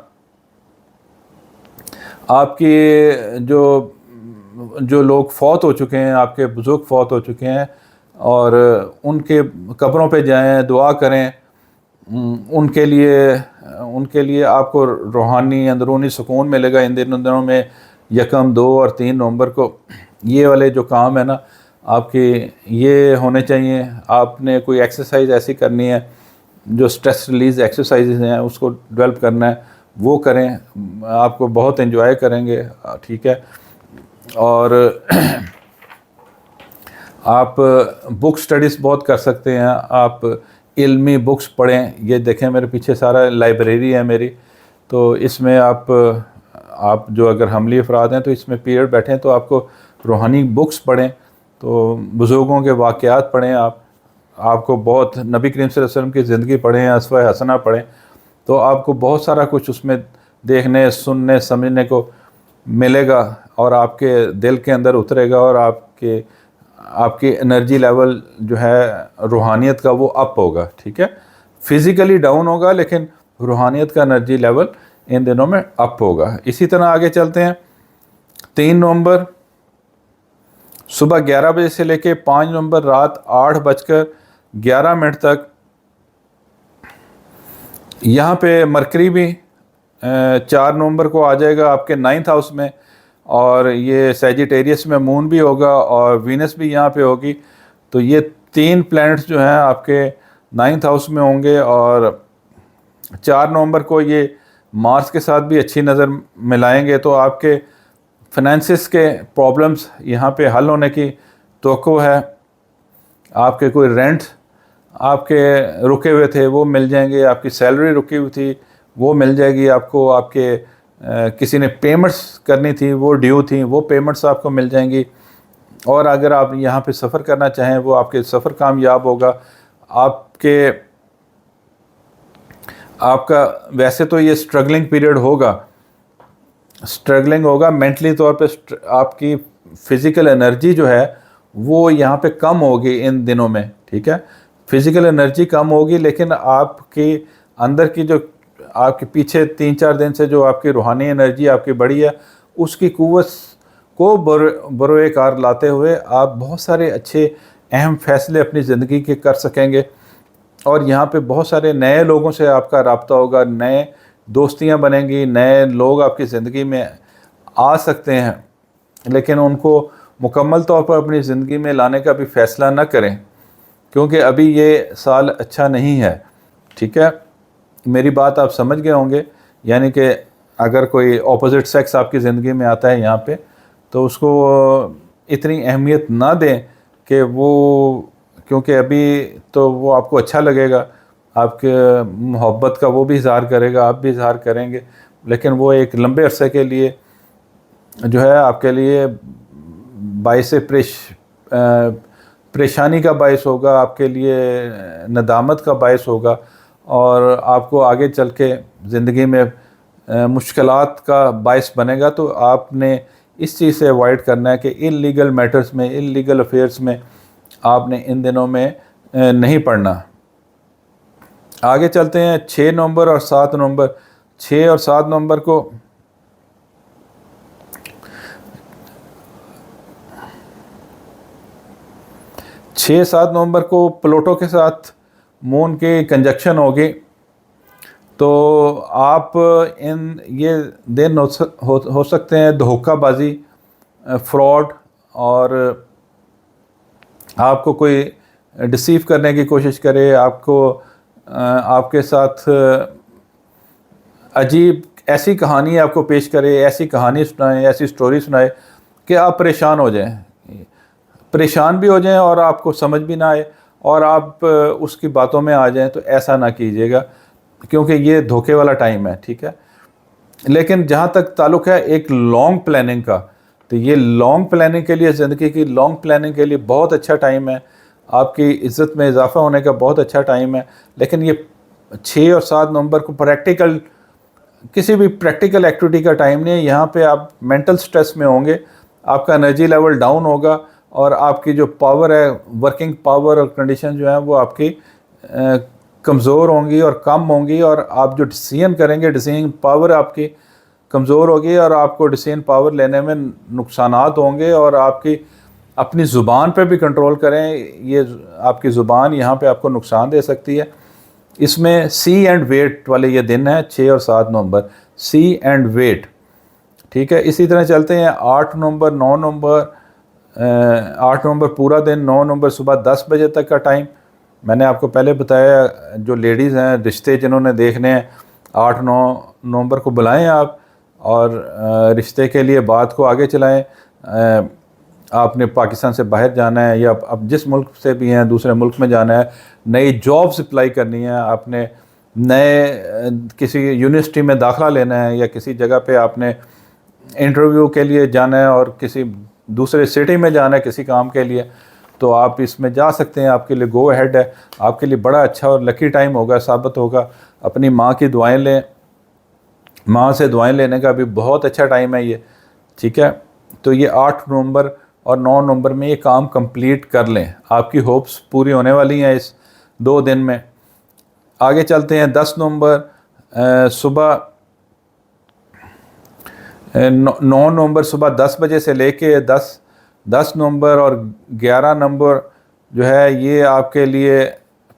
آپ کی جو لوگ فوت ہو چکے ہیں, آپ کے بزرگ فوت ہو چکے ہیں, اور ان کے قبروں پہ جائیں, دعا کریں ان کے لیے آپ کو روحانی اندرونی سکون ملے گا. ان دنوں میں 1, 2 اور 3 نومبر کو یہ والے جو کام ہے نا آپ کے یہ ہونے چاہیے. آپ نے کوئی ایکسرسائز ایسی کرنی ہے جو سٹریس ریلیز ایکسرسائزز ہیں اس کو ڈیولپ کرنا ہے, وہ کریں, آپ کو بہت انجوائے کریں گے, ٹھیک ہے. اور آپ بک سٹڈیز بہت کر سکتے ہیں, آپ علمی بکس پڑھیں. یہ دیکھیں میرے پیچھے سارا لائبریری ہے میری, تو اس میں آپ جو اگر حملی افراد ہیں تو اس میں پیریڈ بیٹھیں تو آپ کو روحانی بکس پڑھیں, تو بزرگوں کے واقعات پڑھیں, آپ کو بہت نبی کریم صلی اللہ علیہ وسلم کی زندگی پڑھیں, اسوہ حسنہ پڑھیں, تو آپ کو بہت سارا کچھ اس میں دیکھنے, سننے, سمجھنے کو ملے گا, اور آپ کے دل کے اندر اترے گا, اور آپ کی انرجی لیول جو ہے روحانیت کا وہ اپ ہوگا, ٹھیک ہے. فزیکلی ڈاؤن ہوگا لیکن روحانیت کا انرجی لیول ان دنوں میں اپ ہوگا. اسی طرح آگے چلتے ہیں. 3 نومبر صبح 11 بجے سے لے کے 5 نومبر رات 8:11 تک یہاں پہ مرکری بھی 4 نومبر کو آ جائے گا آپ کے 9th ہاؤس میں، اور یہ سیجیٹیریس میں مون بھی ہوگا اور وینس بھی یہاں پہ ہوگی. تو یہ 3 پلینٹس جو ہیں آپ کے 9th ہاؤس میں ہوں گے. اور 4 نومبر کو یہ مارس کے ساتھ بھی اچھی نظر ملائیں گے، تو آپ کے فنانسز کے پرابلمس یہاں پہ حل ہونے کی توقع ہے. آپ کے کوئی رینٹ آپ کے رکے ہوئے تھے وہ مل جائیں گے، آپ کی سیلری رکی ہوئی تھی وہ مل جائے گی آپ کو، آپ کے کسی نے پیمنٹس کرنی تھی وہ ڈیو تھیں وہ پیمنٹس آپ کو مل جائیں گی. اور اگر آپ یہاں پہ سفر کرنا چاہیں وہ آپ کے سفر کامیاب ہوگا. آپ کا ویسے تو یہ اسٹرگلنگ پیریڈ ہوگا، مینٹلی طور پہ آپ کی فزیکل انرجی جو ہے وہ یہاں پہ کم ہوگی ان دنوں میں، ٹھیک ہے. فزیکل انرجی کم ہوگی، لیکن آپ کی اندر کی جو آپ کے پیچھے 3-4 دن سے جو آپ کی روحانی انرجی آپ کی بڑی ہے، اس کی قوت کو بروئے کار لاتے ہوئے آپ بہت سارے اچھے اہم فیصلے اپنی زندگی کے کر سکیں گے. اور یہاں پہ بہت سارے نئے لوگوں سے آپ کا رابطہ ہوگا، نئے دوستیاں بنیں گی، نئے لوگ آپ کی زندگی میں آ سکتے ہیں. لیکن ان کو مکمل طور پر اپنی زندگی میں لانے کا بھی فیصلہ نہ کریں، کیونکہ ابھی یہ سال اچھا نہیں ہے، ٹھیک ہے. میری بات آپ سمجھ گئے ہوں گے. یعنی کہ اگر کوئی اپوزٹ سیکس آپ کی زندگی میں آتا ہے یہاں پہ، تو اس کو اتنی اہمیت نہ دیں کہ کیونکہ ابھی تو وہ آپ کو اچھا لگے گا، آپ کے محبت کا وہ بھی اظہار کرے گا، آپ بھی اظہار کریں گے، لیکن وہ ایک لمبے عرصے کے لیے جو ہے آپ کے لیے باعث پریشانی کا باعث ہوگا، آپ کے لیے ندامت کا باعث ہوگا، اور آپ کو آگے چل کے زندگی میں مشکلات کا باعث بنے گا. تو آپ نے اس چیز سے اوائڈ کرنا ہے کہ ان لیگل میٹرز میں، ان لیگل افیئرس میں آپ نے ان دنوں میں نہیں پڑھنا. آگے چلتے ہیں 6 نومبر اور 7 نومبر. 6 اور 7 نومبر کو پلوٹو کے ساتھ مون کی کنجکشن ہوگی. تو آپ یہ دن ہو سکتے ہیں دھوکہ بازی، فراڈ، اور آپ کو کوئی ڈسیو کرنے کی کوشش کرے، آپ کے ساتھ عجیب ایسی کہانی آپ کو پیش کرے، ایسی کہانی سنائے، ایسی سٹوری سنائے کہ آپ پریشان ہو جائیں، پریشان بھی ہو جائیں اور آپ کو سمجھ بھی نہ آئے اور آپ اس کی باتوں میں آ جائیں. تو ایسا نہ کیجیے گا، کیونکہ یہ دھوکے والا ٹائم ہے، ٹھیک ہے. لیکن جہاں تک تعلق ہے ایک لانگ پلاننگ کا، تو یہ لانگ پلاننگ کے لیے، زندگی کی لانگ پلاننگ کے لیے بہت اچھا ٹائم ہے، آپ کی عزت میں اضافہ ہونے کا بہت اچھا ٹائم ہے. لیکن یہ 6 اور 7 نومبر کو کسی بھی پریکٹیکل ایکٹیویٹی کا ٹائم نہیں ہے. یہاں پہ آپ مینٹل سٹریس میں ہوں گے، آپ کا انرجی لیول ڈاؤن ہوگا، اور آپ کی جو پاور ہے، ورکنگ پاور اور کنڈیشن جو ہیں وہ آپ کی کمزور ہوں گی اور کم ہوں گی، اور آپ جو ڈیسیژن کریں گے، ڈیسیژن پاور آپ کی کمزور ہوگی، اور آپ کو ڈیسیژن پاور لینے میں نقصانات ہوں گے. اور آپ کی اپنی زبان پہ بھی کنٹرول کریں، یہ آپ کی زبان یہاں پہ آپ کو نقصان دے سکتی ہے. اس میں سی اینڈ ویٹ والے یہ دن ہیں 6 اور 7 نومبر، سی اینڈ ویٹ، ٹھیک ہے. اسی طرح چلتے ہیں 8 نومبر 9 نومبر. 8 نومبر پورا دن، 9 نومبر صبح 10 بجے تک کا ٹائم. میں نے آپ کو پہلے بتایا، جو لیڈیز ہیں رشتے جنہوں نے دیکھنے ہیں 8-9 نومبر کو بلائیں آپ، اور رشتے کے لیے بات کو آگے چلائیں. آپ نے پاکستان سے باہر جانا ہے، یا اب جس ملک سے بھی ہیں دوسرے ملک میں جانا ہے، نئی جابس اپلائی کرنی ہے، آپ نے نئے کسی یونیورسٹی میں داخلہ لینا ہے، یا کسی جگہ پہ آپ نے انٹرویو کے لیے جانا ہے اور کسی دوسرے سٹی میں جانا ہے کسی کام کے لیے، تو آپ اس میں جا سکتے ہیں. آپ کے لیے گو ہیڈ ہے، آپ کے لیے بڑا اچھا اور لکی ٹائم ہوگا، ثابت ہوگا. اپنی ماں کی دعائیں لیں، ماں سے دعائیں لینے کا بھی بہت اچھا ٹائم ہے یہ، ٹھیک ہے. تو یہ 8 نومبر اور 9 نومبر میں یہ کام کمپلیٹ کر لیں، آپ کی ہوپس پوری ہونے والی ہیں اس 2 دن میں. آگے چلتے ہیں 10 نومبر صبح 9 نومبر صبح 10 بجے سے لے کے 10 نومبر اور 11 نومبر جو ہے یہ آپ کے لیے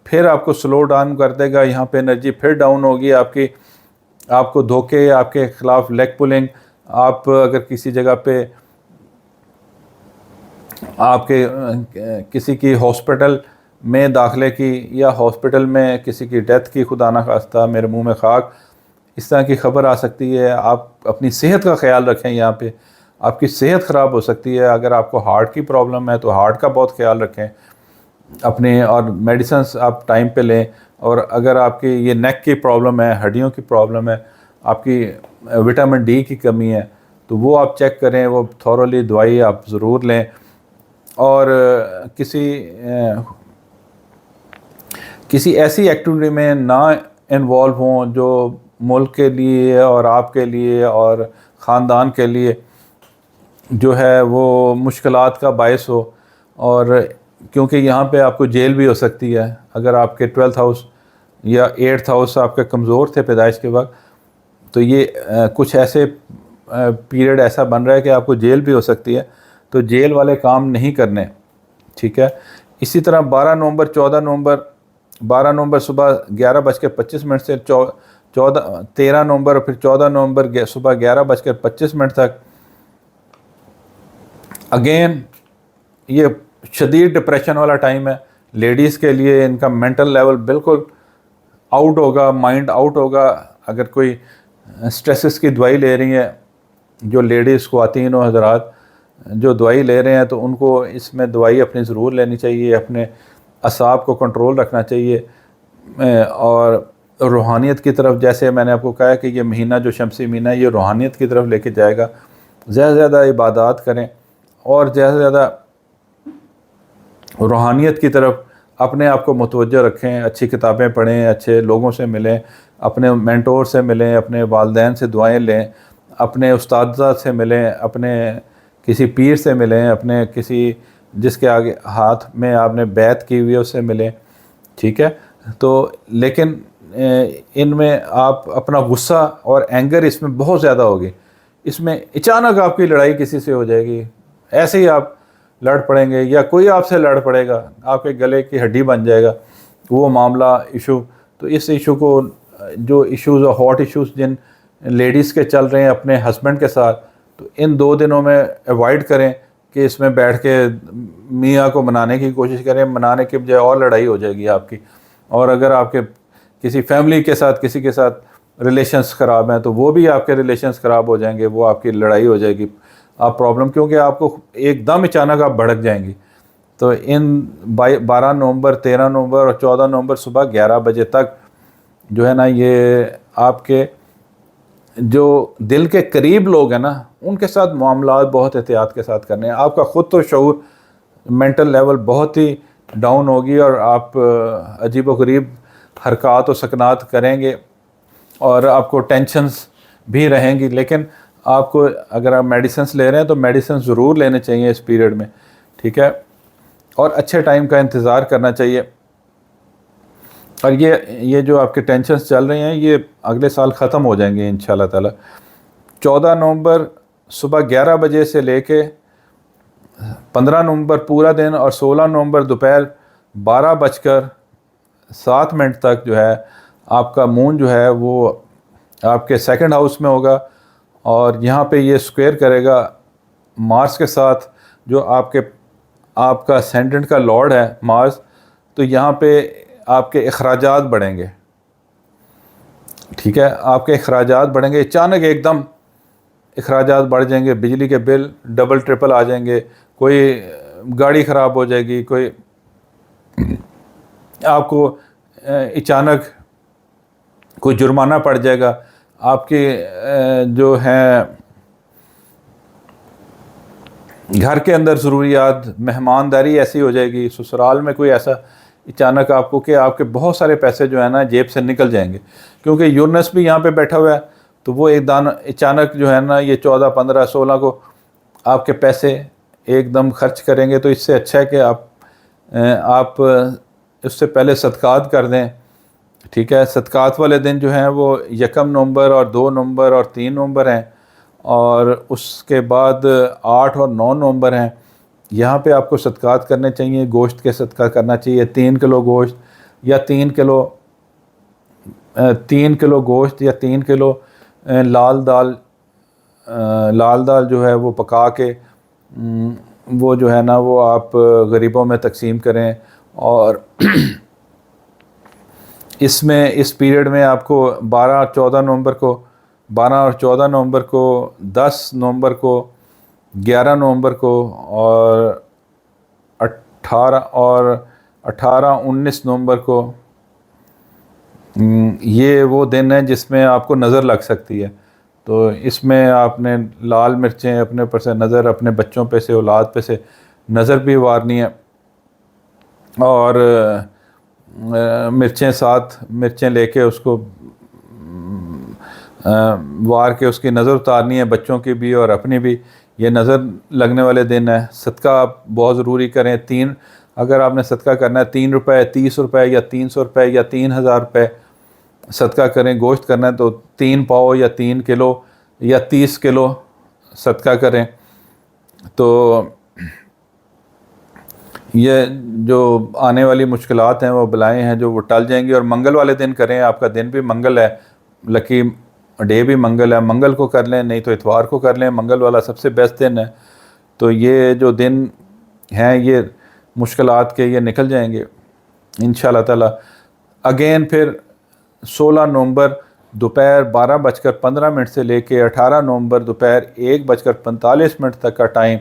پھر آپ کو سلو ڈاؤن کر دے گا. یہاں پہ انرجی پھر ڈاؤن ہوگی آپ کو دھوکے, آپ کے خلاف لیگ پولنگ, آپ اگر کسی جگہ پہ آپ کے کسی کی ہاسپٹل میں داخلے کی یا ہاسپٹل میں کسی کی ڈیتھ کی, خدا نہ خواستہ میرے منہ میں خاک, اس طرح کی خبر آ سکتی ہے. آپ اپنی صحت کا خیال رکھیں. یہاں پہ آپ کی صحت خراب ہو سکتی ہے. اگر آپ کو ہارٹ کی پرابلم ہے تو ہارٹ کا بہت خیال رکھیں اپنے, اور میڈیسنس آپ ٹائم پہ لیں. اور اگر آپ کی یہ نیک کی پرابلم ہے, ہڈیوں کی پرابلم ہے, آپ کی وٹامن ڈی کی کمی ہے, تو وہ آپ چیک کریں, وہ تھورولی دوائی آپ ضرور لیں. اور کسی ایسی ایکٹیویٹی میں نہ انوالو ہوں جو ملک کے لیے اور آپ کے لیے اور خاندان کے لیے جو ہے وہ مشکلات کا باعث ہو. اور کیونکہ یہاں پہ آپ کو جیل بھی ہو سکتی ہے اگر آپ کے 12th ہاؤس یا 8th ہاؤس آپ کے کمزور تھے پیدائش کے وقت, تو یہ کچھ ایسے پیریڈ ایسا بن رہا ہے کہ آپ کو جیل بھی ہو سکتی ہے. تو جیل والے کام نہیں کرنے, ٹھیک ہے. اسی طرح 12 نومبر 14 نومبر صبح 11:25 سے 13 نومبر اور پھر 14 نومبر صبح 11:25 تک اگین یہ شدید ڈپریشن والا ٹائم ہے لیڈیز کے لیے. ان کا مینٹل لیول بالکل آؤٹ ہوگا, مائنڈ آؤٹ ہوگا. اگر کوئی سٹریسز کی دوائی لے رہی ہیں, جو لیڈیز خواتین و حضرات جو دوائی لے رہے ہیں, تو ان کو اس میں دوائی اپنی ضرور لینی چاہیے. اپنے اعصاب کو کنٹرول رکھنا چاہیے. اور روحانیت کی طرف, جیسے میں نے آپ کو کہا کہ یہ مہینہ جو شمسی مہینہ ہے یہ روحانیت کی طرف لے کے جائے گا. زیادہ سے زیادہ عبادات کریں اور زیادہ سے زیادہ روحانیت کی طرف اپنے آپ کو متوجہ رکھیں. اچھی کتابیں پڑھیں, اچھے لوگوں سے ملیں, اپنے مینٹور سے ملیں, اپنے والدین سے دعائیں لیں, اپنے استاذہ سے ملیں, اپنے کسی پیر سے ملیں, اپنے کسی جس کے آگے ہاتھ میں آپ نے بیعت کی ہوئی ہے اس سے ملیں, ٹھیک ہے. تو لیکن ان میں آپ اپنا غصہ اور اینگر اس میں بہت زیادہ ہوگی. اس میں اچانک آپ کی لڑائی کسی سے ہو جائے گی, ایسے ہی آپ لڑ پڑیں گے یا کوئی آپ سے لڑ پڑے گا, آپ کے گلے کی ہڈی بن جائے گا وہ معاملہ, ایشو. تو اس ایشو کو, جو ایشوز اور ہاٹ ایشوز جن لیڈیز کے چل رہے ہیں اپنے ہسبینڈ کے ساتھ, تو ان 2 دنوں میں ایوائڈ کریں کہ اس میں بیٹھ کے میاں کو منانے کی کوشش کریں. منانے کے بجائے اور لڑائی ہو جائے گی آپ کی. اور اگر آپ کے کسی فیملی کے ساتھ کسی کے ساتھ ریلیشنز خراب ہیں تو وہ بھی آپ کے ریلیشنز خراب ہو جائیں گے, وہ آپ کی لڑائی ہو جائے گی, آپ پرابلم, کیونکہ آپ کو ایک دم اچانک آپ بھڑک جائیں گی. تو ان 12 نومبر 13 نومبر اور 14 نومبر صبح 11 بجے تک جو ہے نا, یہ آپ کے جو دل کے قریب لوگ ہیں نا ان کے ساتھ معاملات بہت احتیاط کے ساتھ کرنے ہیں. آپ کا خود تو شعور مینٹل لیول بہت ہی ڈاؤن ہوگی اور آپ عجیب و غریب حرکات و سکنات کریں گے اور آپ کو ٹینشنز بھی رہیں گی. لیکن آپ کو اگر آپ میڈیسنس لے رہے ہیں تو میڈیسنس ضرور لینے چاہیے اس پیریڈ میں, ٹھیک ہے. اور اچھے ٹائم کا انتظار کرنا چاہیے. اور یہ جو آپ کے ٹینشنز چل رہے ہیں یہ اگلے سال ختم ہو جائیں گے انشاءاللہ تعالی. 14 نومبر صبح 11 بجے سے لے کے 15 نومبر پورا دن اور 16 نومبر دوپہر 12:07 تک جو ہے آپ کا مون جو ہے وہ آپ کے 2nd ہاؤس میں ہوگا. اور یہاں پہ یہ سکوئر کرے گا مارس کے ساتھ, جو آپ کا اسینڈنٹ کا لارڈ ہے مارس. تو یہاں پہ آپ کے اخراجات بڑھیں گے, ٹھیک ہے. آپ کے اخراجات بڑھیں گے, اچانک ایک دم اخراجات بڑھ جائیں گے. بجلی کے بل ڈبل ٹرپل آ جائیں گے, کوئی گاڑی خراب ہو جائے گی, کوئی آپ کو اچانک کوئی جرمانہ پڑ جائے گا. آپ کی جو ہیں گھر کے اندر ضروریات, مہمانداری ایسی ہو جائے گی, سسرال میں کوئی ایسا اچانک آپ کو کہ آپ کے بہت سارے پیسے جو ہے نا جیب سے نکل جائیں گے, کیونکہ یورنس بھی یہاں پہ بیٹھا ہوا ہے. تو وہ ایک اچانک جو ہے نا یہ 14 15 16 کو آپ کے پیسے ایک دم خرچ کریں گے. تو اس سے اچھا ہے کہ آپ اس سے پہلے صدقات کر دیں, ٹھیک ہے. صدقات والے دن جو ہیں وہ 1 نومبر اور 2 نومبر اور 3 نومبر ہیں. اور اس کے بعد 8 اور 9 نومبر ہیں، یہاں پہ آپ کو صدقات کرنے چاہیے، گوشت کے صدقہ کرنا چاہیے، 3 کلو گوشت یا 3 کلو گوشت یا 3 کلو لال دال جو ہے وہ پکا کے وہ جو ہے نا وہ آپ غریبوں میں تقسیم کریں. اور اس پیریڈ میں آپ کو 12 اور 14 نومبر کو 10 نومبر کو 11 نومبر کو اور 18 19 نومبر کو یہ وہ دن ہیں جس میں آپ کو نظر لگ سکتی ہے. تو اس میں آپ نے لال مرچیں اپنے اوپر سے نظر، اپنے بچوں پہ سے، اولاد پہ سے نظر بھی وارنی ہے، اور مرچیں لے کے اس کو وار کے اس کی نظر اتارنی ہے، بچوں کی بھی اور اپنی بھی. یہ نظر لگنے والے دن ہے. صدقہ آپ بہت ضروری کریں. اگر آپ نے صدقہ کرنا ہے 3 روپے، 30 روپے یا 300 روپے یا 3000 روپے صدقہ کریں. گوشت کرنا ہے تو 3 پاؤ یا 3 کلو یا 30 کلو صدقہ کریں. تو یہ جو آنے والی مشکلات ہیں، وہ بلائیں ہیں، جو وہ ٹل جائیں گی. اور منگل والے دن کریں، آپ کا دن بھی منگل ہے، لکی ڈے بھی منگل ہے، منگل کو کر لیں، نہیں تو اتوار کو کر لیں. منگل والا سب سے بیسٹ دن ہے. تو یہ جو دن ہیں یہ مشکلات کے یہ نکل جائیں گے انشاءاللہ تعالی. اگین پھر 16 نومبر دوپہر 12:15 سے لے کے 18 نومبر دوپہر 1:45 تک کا ٹائم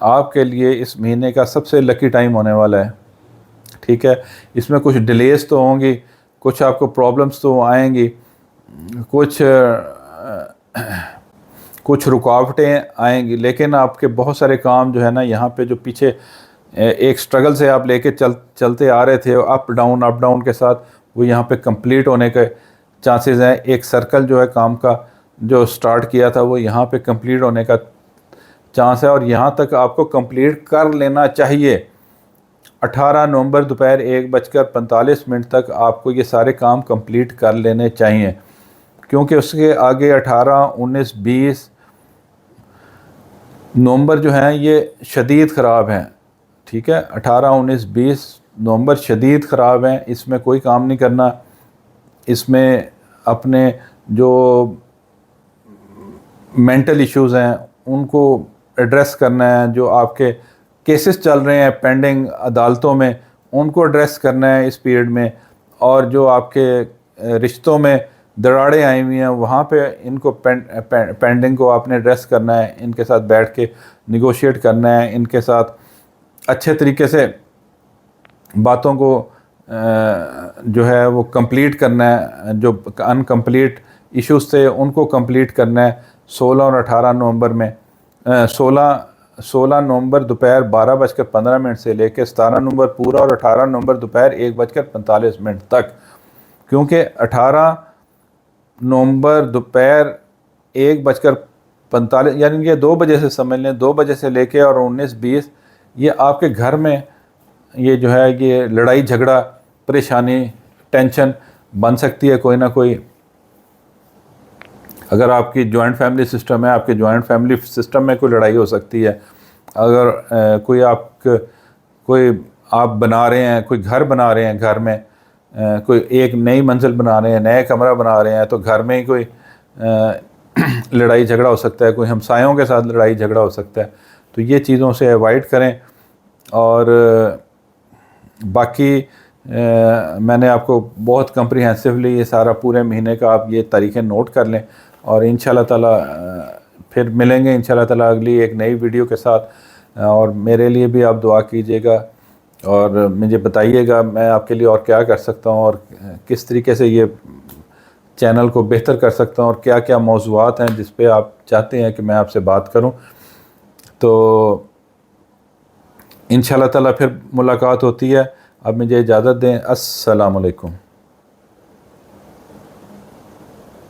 آپ کے لیے اس مہینے کا سب سے لکی ٹائم ہونے والا ہے. ٹھیک ہے، اس میں کچھ ڈیلیز تو ہوں گی، کچھ آپ کو پرابلمس تو آئیں گی، کچھ رکاوٹیں آئیں گی، لیکن آپ کے بہت سارے کام جو ہے نا یہاں پہ جو پیچھے ایک سٹرگل سے آپ لے کے چلتے آ رہے تھے اپ ڈاؤن کے ساتھ، وہ یہاں پہ کمپلیٹ ہونے کے چانسز ہیں. ایک سرکل جو ہے کام کا جو سٹارٹ کیا تھا وہ یہاں پہ کمپلیٹ ہونے کا چانس ہے، اور یہاں تک آپ کو کمپلیٹ کر لینا چاہیے. 18 نومبر دوپہر 1:45 تک آپ کو یہ سارے کام کمپلیٹ کر لینے چاہیے، کیونکہ اس کے آگے 18 19 20 نومبر جو ہیں یہ شدید خراب ہیں. ٹھیک ہے، 18 19 20 نومبر شدید خراب ہیں. اس میں کوئی کام نہیں کرنا. اس میں اپنے جو مینٹل ایشوز ہیں ان کو ایڈریس کرنا ہے، جو آپ کے کیسز چل رہے ہیں پینڈنگ عدالتوں میں ان کو ایڈریس کرنا ہے اس پیریڈ میں، اور جو آپ کے رشتوں میں دراڑیں آئی ہوئی ہیں وہاں پہ ان کو پینڈنگ کو آپ نے ایڈریس کرنا ہے. ان کے ساتھ بیٹھ کے نیگوشیٹ کرنا ہے، ان کے ساتھ اچھے طریقے سے باتوں کو جو ہے وہ کمپلیٹ کرنا ہے. جو انکمپلیٹ ایشوز تھے ان کو کمپلیٹ کرنا ہے. 16 اور 18 نومبر میں 16 نومبر دوپہر 12:15 سے لے کے 17 نومبر پورا اور 18 نومبر دوپہر 1:45 تک، کیونکہ 18 نومبر دوپہر 1:45 یعنی کہ 2 بجے سے سمجھ لیں، 2 بجے سے لے کے اور 19 20 یہ آپ کے گھر میں یہ جو ہے یہ لڑائی جھگڑا پریشانی ٹینشن بن سکتی ہے کوئی نہ کوئی. اگر آپ کی جوائنٹ فیملی سسٹم ہے، آپ کے جوائنٹ فیملی سسٹم میں کوئی لڑائی ہو سکتی ہے. اگر کوئی آپ بنا رہے ہیں، کوئی گھر بنا رہے ہیں، گھر میں کوئی ایک نئی منزل بنا رہے ہیں، نئے کمرہ بنا رہے ہیں، تو گھر میں ہی کوئی لڑائی جھگڑا ہو سکتا ہے، کوئی ہمسایوں کے ساتھ لڑائی جھگڑا ہو سکتا ہے. تو یہ چیزوں سے اوائڈ کریں. اور باقی میں نے آپ کو بہت کمپریہنسولی یہ سارا پورے مہینے کا آپ یہ تاریخیں نوٹ کر لیں، اور انشاءاللہ تعالی پھر ملیں گے انشاءاللہ تعالی اگلی ایک نئی ویڈیو کے ساتھ. اور میرے لیے بھی آپ دعا کیجیے گا اور مجھے بتائیے گا میں آپ کے لیے اور کیا کر سکتا ہوں، اور کس طریقے سے یہ چینل کو بہتر کر سکتا ہوں، اور کیا کیا موضوعات ہیں جس پہ آپ چاہتے ہیں کہ میں آپ سے بات کروں. تو انشاءاللہ تعالی پھر ملاقات ہوتی ہے. اب مجھے اجازت دیں. السلام علیکم.